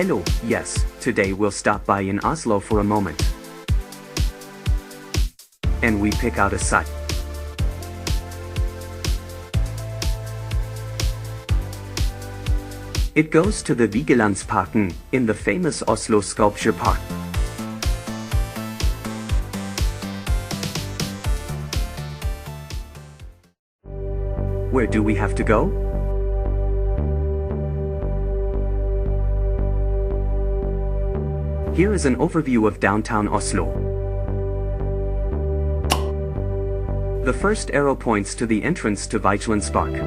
Hello, yes, today we'll stop by in Oslo for a moment. And we pick out a site. It goes to the Vigelandsparken, in the famous Oslo Sculpture Park. Where do we have to go? Here is an overview of downtown Oslo. The first arrow points to the entrance to Vigelandspark.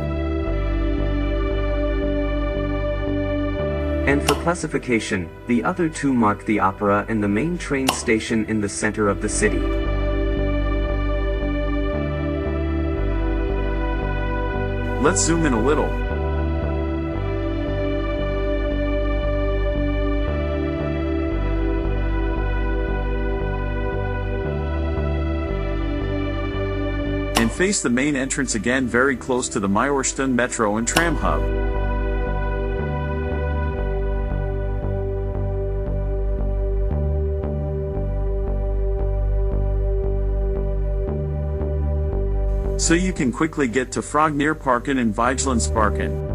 And for classification, the other two mark the opera and the main train station in the center of the city. Let's zoom in a little. And face the main entrance again, very close to the Majorstuen metro and tram hub. So you can quickly get to Frognerparken and Vigelandsparken.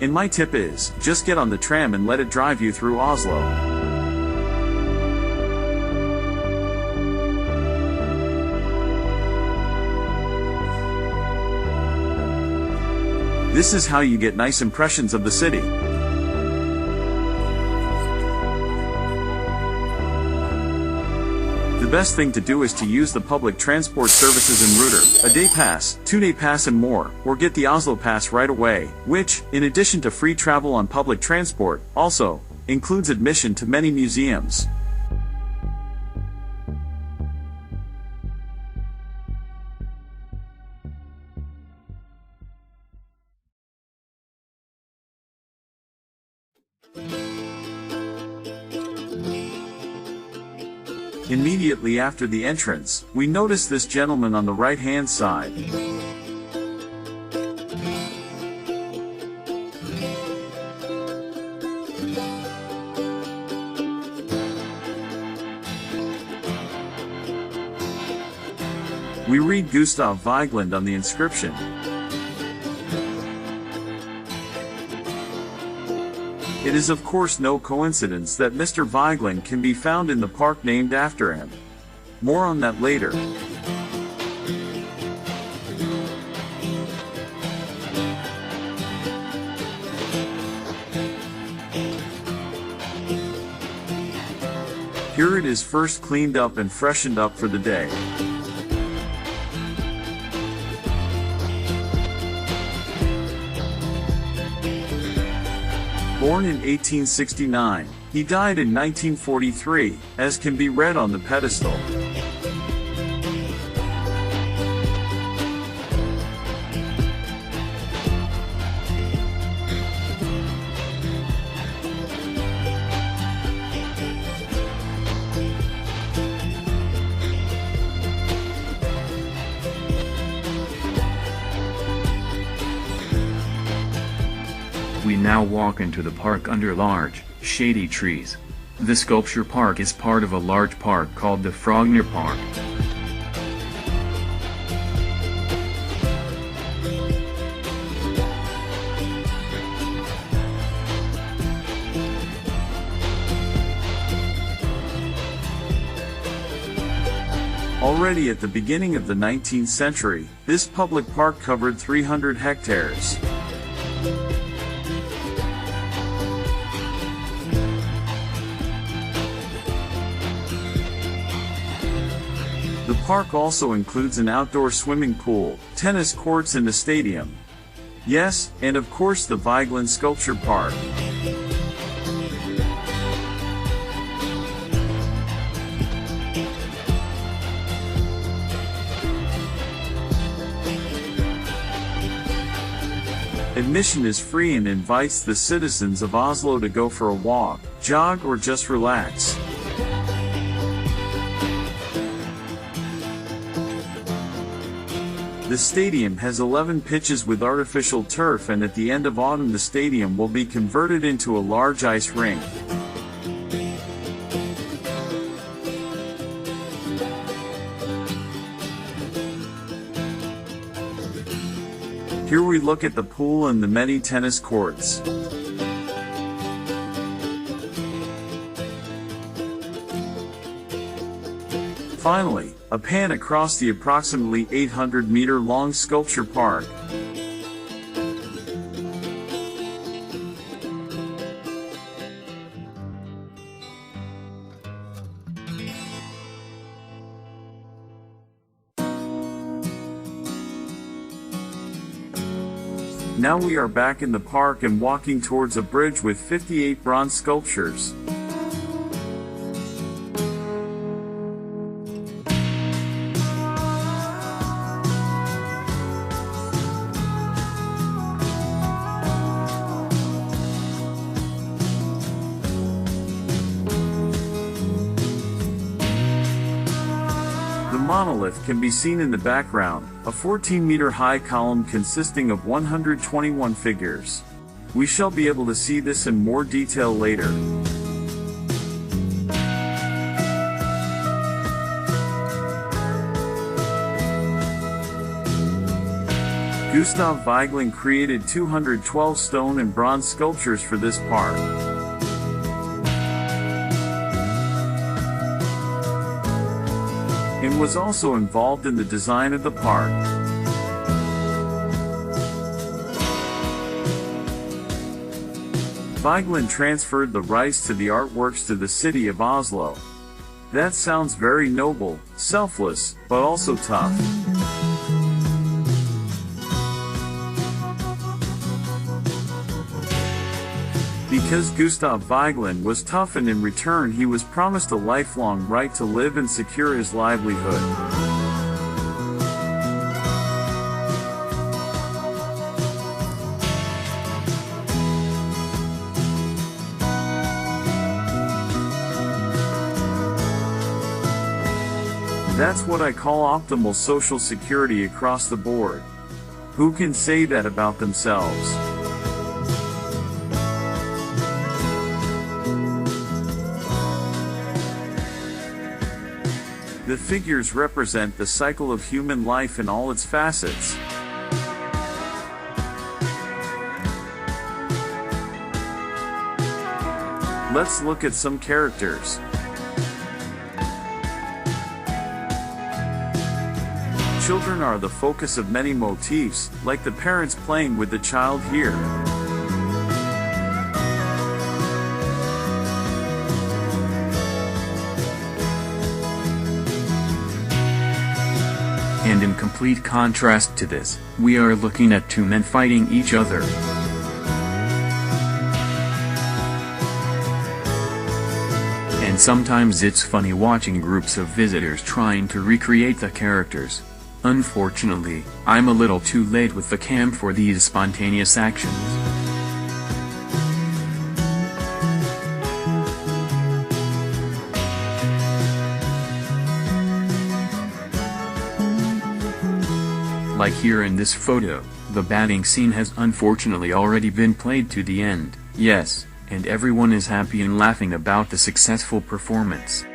And my tip is, just get on the tram and let it drive you through Oslo. This is how you get nice impressions of the city. The best thing to do is to use the public transport services en Ruter, a day pass, 2-day pass and more, or get the Oslo Pass right away, which, in addition to free travel on public transport, also includes admission to many museums. Immediately after the entrance, we notice this gentleman on the right-hand side. We read Gustav Vigeland on the inscription. It is of course no coincidence that Mr. Vigeland can be found in the park named after him. More on that later. Here it is first cleaned up and freshened up for the day. Born in 1869, he died in 1943, as can be read on the pedestal. We now walk into the park under large, shady trees. The sculpture park is part of a large park called the Frognerpark. Already at the beginning of the 19th century, this public park covered 300 hectares. The park also includes an outdoor swimming pool, tennis courts and a stadium. Yes, and of course the Vigeland Sculpture Park. Admission is free and invites the citizens of Oslo to go for a walk, jog, or just relax. The stadium has 11 pitches with artificial turf, and at the end of autumn the stadium will be converted into a large ice rink. Here we look at the pool and the many tennis courts. Finally, a pan across the approximately 800-meter-long sculpture park. Now we are back in the park and walking towards a bridge with 58 bronze sculptures. The monolith can be seen in the background, a 14-meter-high column consisting of 121 figures. We shall be able to see this in more detail later. Gustav Vigeland created 212 stone and bronze sculptures for this park. And was also involved in the design of the park. Vigeland transferred the rights to the artworks to the city of Oslo. That sounds very noble, selfless, but also tough. Because Gustav Vigeland was tough, and in return he was promised a lifelong right to live and secure his livelihood. That's what I call optimal social security across the board. Who can say that about themselves? The figures represent the cycle of human life in all its facets. Let's look at some characters. Children are the focus of many motifs, like the parents playing with the child here. And in complete contrast to this, we are looking at two men fighting each other. And sometimes it's funny watching groups of visitors trying to recreate the characters. Unfortunately, I'm a little too late with the cam for these spontaneous actions. Like here in this photo, the batting scene has unfortunately already been played to the end, yes, and everyone is happy and laughing about the successful performance.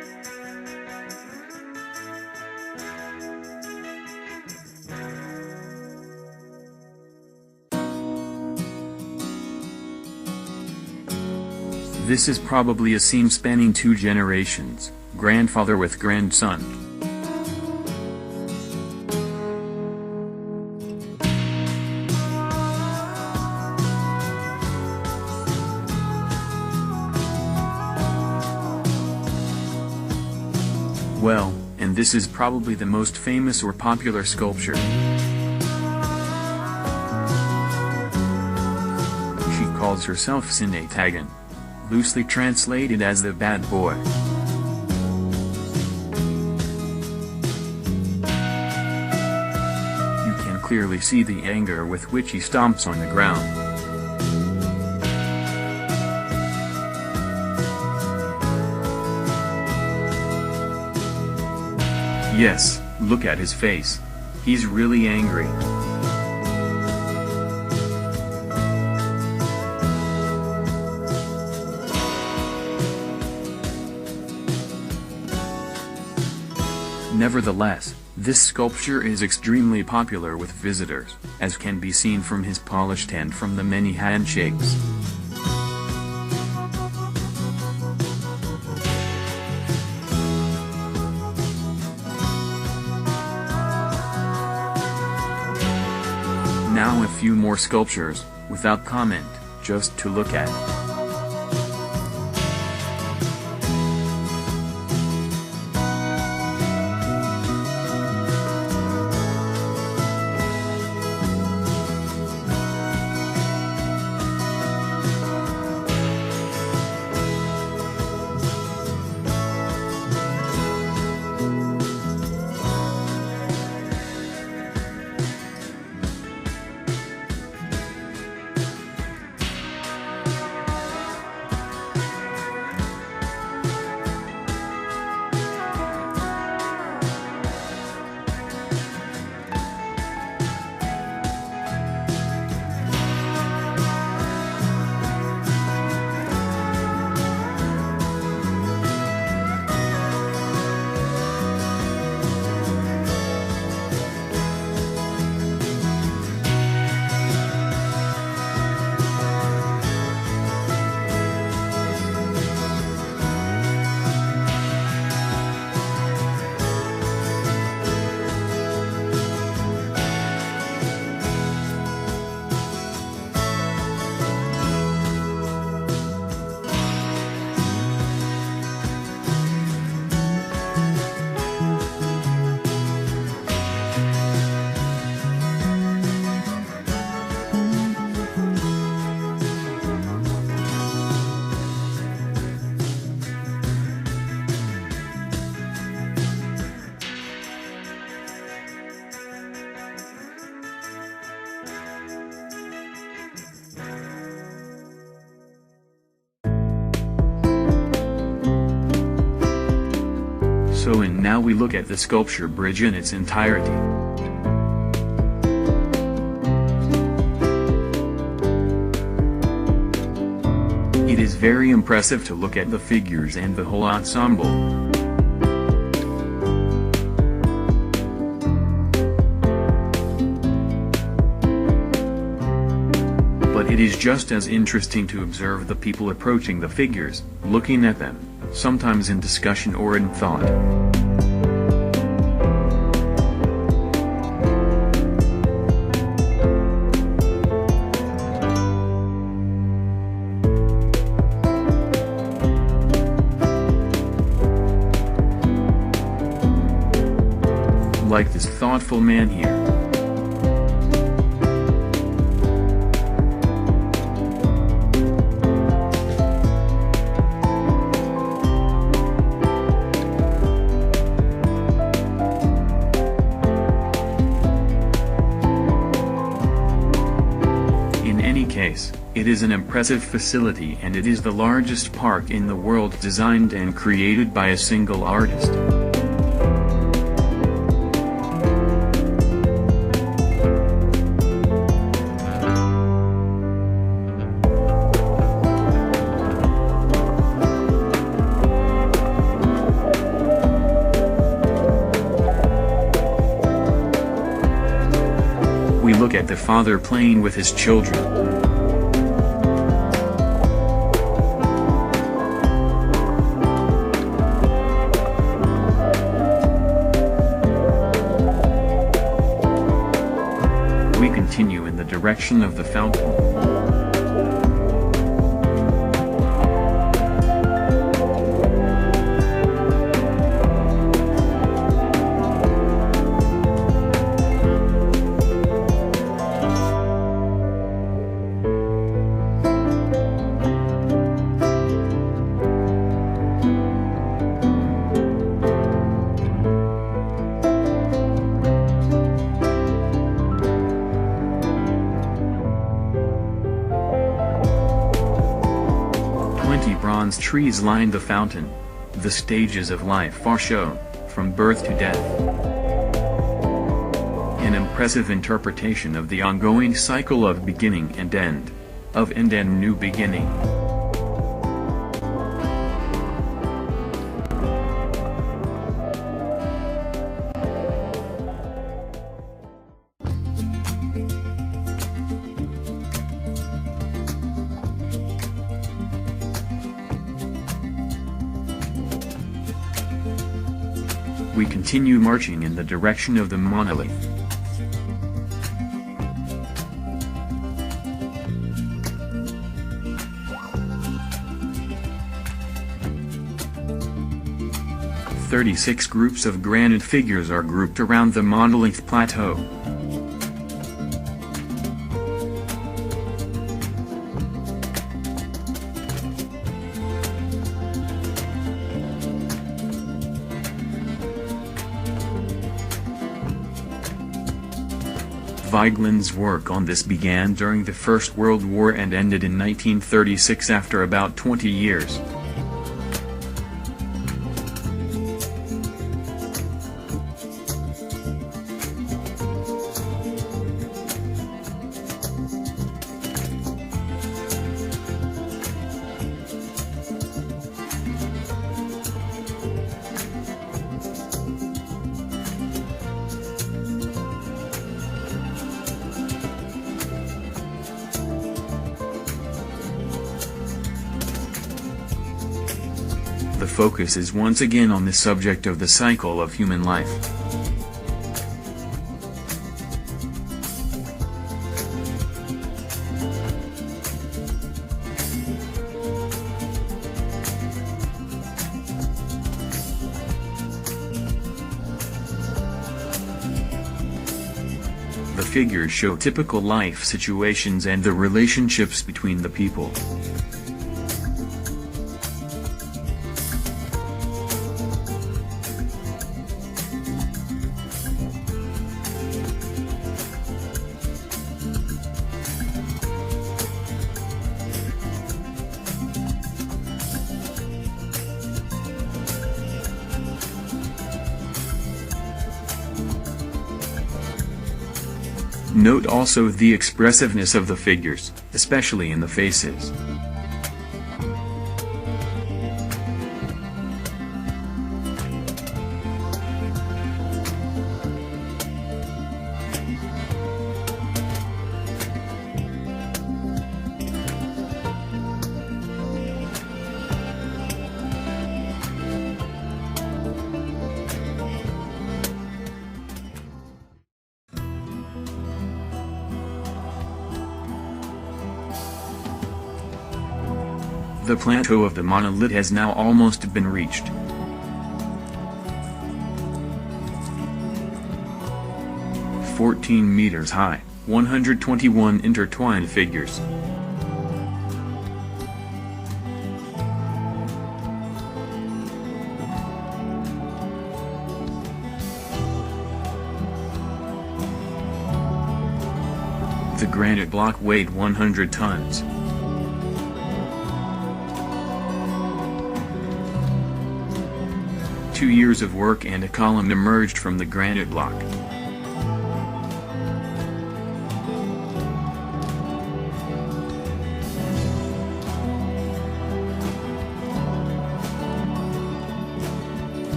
This is probably a scene spanning 2 generations, grandfather with grandson. Well, and this is probably the most famous or popular sculpture. She calls herself Signe Tagen, loosely translated as the bad boy. You can clearly see the anger with which he stomps on the ground. Yes, look at his face. He's really angry. Nevertheless, this sculpture is extremely popular with visitors, as can be seen from his polished hand from the many handshakes. Now a few more sculptures, without comment, just to look at. So and now we look at the sculpture bridge in its entirety. It is very impressive to look at the figures and the whole ensemble. But it is just as interesting to observe the people approaching the figures, looking at them, sometimes in discussion or in thought. Like this thoughtful man here. In any case, it is an impressive facility and it is the largest park in the world designed and created by a single artist. We look at the father playing with his children. We continue in the direction of the fountain. bronze trees line the fountain. The stages of life are shown, from birth to death. An impressive interpretation of the ongoing cycle of beginning and end, of end and new beginning. We continue marching in the direction of the monolith. "36 groups of granite figures are grouped around the monolith plateau. Vigeland's work on this began during the First World War and ended in 1936 after about 20 years. The focus is once again on the subject of the cycle of human life. The figures show typical life situations and the relationships between the people. Note also the expressiveness of the figures, especially in the faces. The plateau of the monolith has now almost been reached. "14 meters high, 121 intertwined figures. The granite block weighed 100 tons. "2 years of work and a column emerged from the granite block.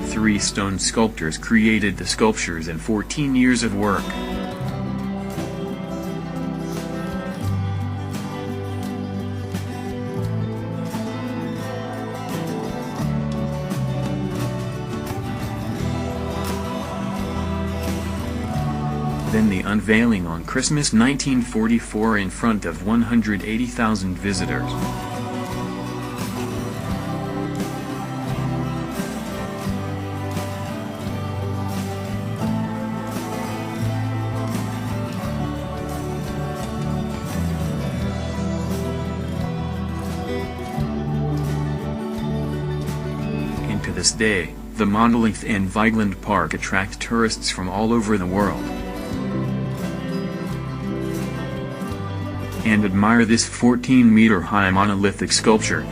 Three stone sculptors created the sculptures in 14 years of work. Then the unveiling on Christmas 1944 in front of 180,000 visitors. And to this day, the monolith and Vigeland Park attract tourists from all over the world. And admire this 14-meter high monolithic sculpture.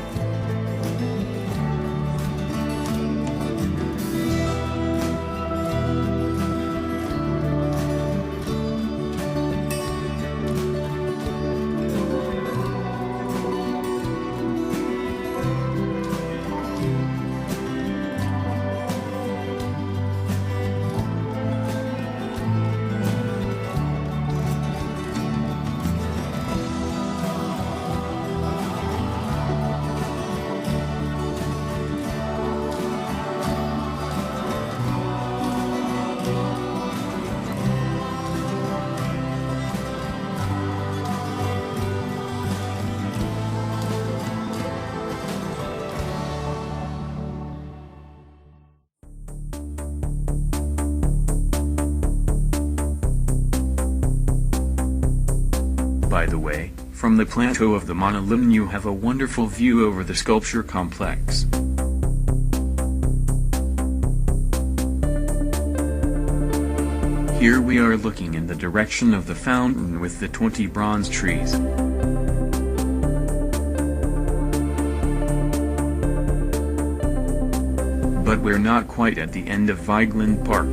By the way, from the plateau of the monolith you have a wonderful view over the sculpture complex. Here we are looking in the direction of the fountain with the 20 bronze trees. But we're not quite at the end of Vigeland Park.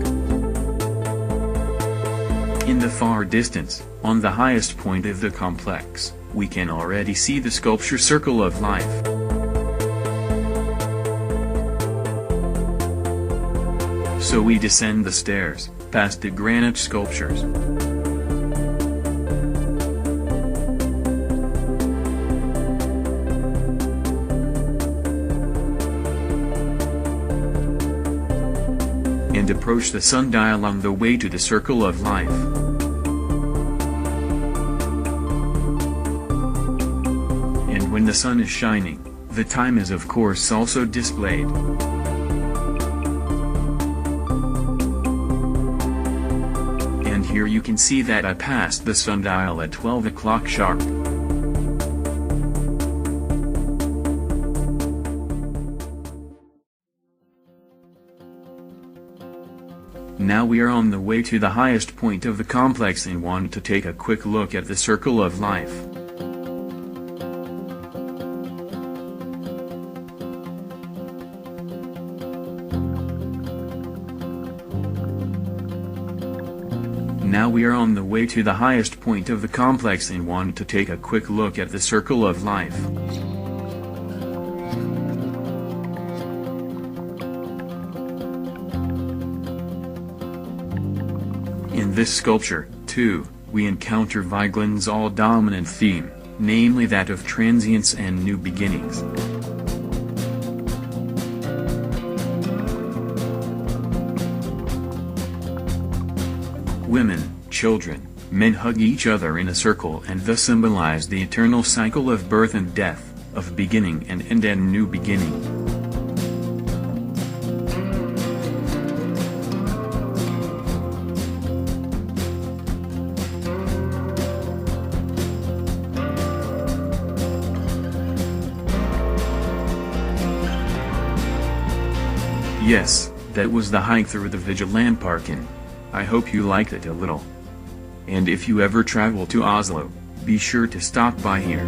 In the far distance, on the highest point of the complex, we can already see the sculpture Circle of Life. So we descend the stairs, past the granite sculptures. And approach the sundial on the way to the Circle of Life. And when the sun is shining, the time is of course also displayed. And here you can see that I passed the sundial at 12 o'clock sharp. Now we are on the way to the highest point of the complex and want to take a quick look at the Circle of Life. Now we are on the way to the highest point of the complex and want to take a quick look at the Circle of Life. In this sculpture, too, we encounter Vigeland's all-dominant theme, namely that of transience and new beginnings. Women, children, men hug each other in a circle and thus symbolize the eternal cycle of birth and death, of beginning and end and new beginning. Yes, that was the hike through the Vigeland Park and I hope you liked it a little. And if you ever travel to Oslo, be sure to stop by here.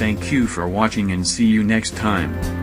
Thank you for watching and see you next time.